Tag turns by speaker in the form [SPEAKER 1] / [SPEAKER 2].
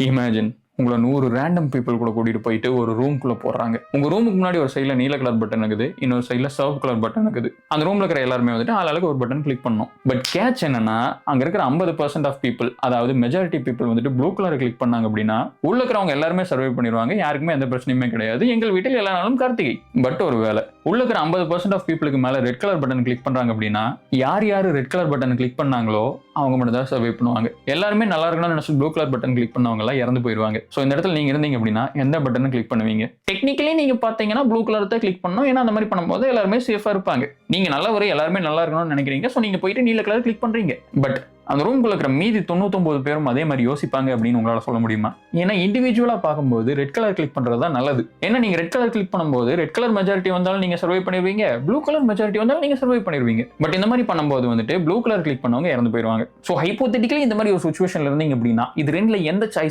[SPEAKER 1] Imagine உங்களை 100 random people கூட கூட்டிட்டு போயிட்டு ஒரு ரூம்குள்ள போடுறாங்க. உங்க ரூமுக்கு முன்னாடி ஒரு சைடுல நீல கலர் பட்டன் இருக்குது, இன்னொரு சைடுல சிவப்பு கலர் பட்டன் இருக்குது. அந்த ரூம்ல இருக்கிற எல்லாருமே வந்துட்டு ஆளாளுக்கு ஒரு பட்டன் கிளிக் பண்ணணும். பட் கேட்ச் என்னன்னா, அங்க இருக்கிற 50% ஆஃப் பீப்புள், அதாவது மெஜாரிட்டி பீப்புள் வந்துட்டு ப்ளூ கலர் கிளிக் பண்ணாங்க அப்படின்னா உள்ள இருக்கிறவங்க எல்லாருமே சர்வை பண்ணிடுவாங்க. யாருக்குமே எந்த பிரச்சனையுமே கிடையாது. எங்கள் வீட்டில் எல்லா நாளும் கார்த்திகை. பட் ஒரு வேலை உள்ள இருக்கிற 50% ஆஃப் பீப்புளுக்கு மேல ரெட் கலர் பட்டன் கிளிக் பண்றாங்க அப்படின்னா யார் ரெட் கலர் பட்டன் கிளிக் பண்ணாங்களோ அவங்க மட்டும் தான் சர்வை பண்ணுவாங்க. எல்லாருமே நல்லா இருக்கணும்னு நினைச்சு ப்ளூ கலர் பட்டன் கிளிக் பண்ணவங்க எல்லாம் இறந்து போயிருவாங்க. சோ இந்த இடத்துல நீங்க இருந்தீங்க அப்படின்னா எந்த பட்டனை கிளிக் பண்ணுவீங்க? டெக்னிக்கலி நீங்க பாத்தீங்கன்னா ப்ளூ கலர் தான் கிளிக் பண்ணணும். ஏன்னா அந்த மாதிரி பண்ணும்போது எல்லாருமே சேஃபா இருப்பாங்க. நீங்க நல்லவரே எல்லாருமே நல்லா இருக்கணும்னு நினைக்கிறீங்க. சோ நீங்க போயிட்டு நீல கலர் கிளிக் பண்றீங்க. பட் அந்த ரூம்குள்ள இருக்கிற மீதி 99 பேரும் அதே மாதிரி யோசிப்பாங்க அப்படின்னு உங்களால சொல்ல முடியுமா? ஏன்னா இண்டிவிஜுவலா பார்க்கும்போது ரெட் கலர் கிளிக் பண்றது தான் நல்லது. ஏன்னா நீங்க ரெட் கலர் கிளிக் பண்ணும்போது ரெட் கலர் மெஜாரிட்டி வந்தாலும் நீங்க சர்வை பண்ணிடுவீங்க, ப்ளூ கலர் மெஜாரிட்டி வந்தாலும் நீங்க சர்வை பண்ணிடுவீங்க. பட் இந்த மாதிரி பண்ணும்போது வந்துட்டு ப்ளூ கலர் கிளிக் பண்ணவங்க இறந்து போயிருவாங்க. சோ ஹைப்போதெட்டிக்கலி இந்த மாதிரி ஒரு சிச்சுவேஷன்ல இருந்தீங்க அப்படின்னா இது ரெண்டுல எந்த சாய்ஸ்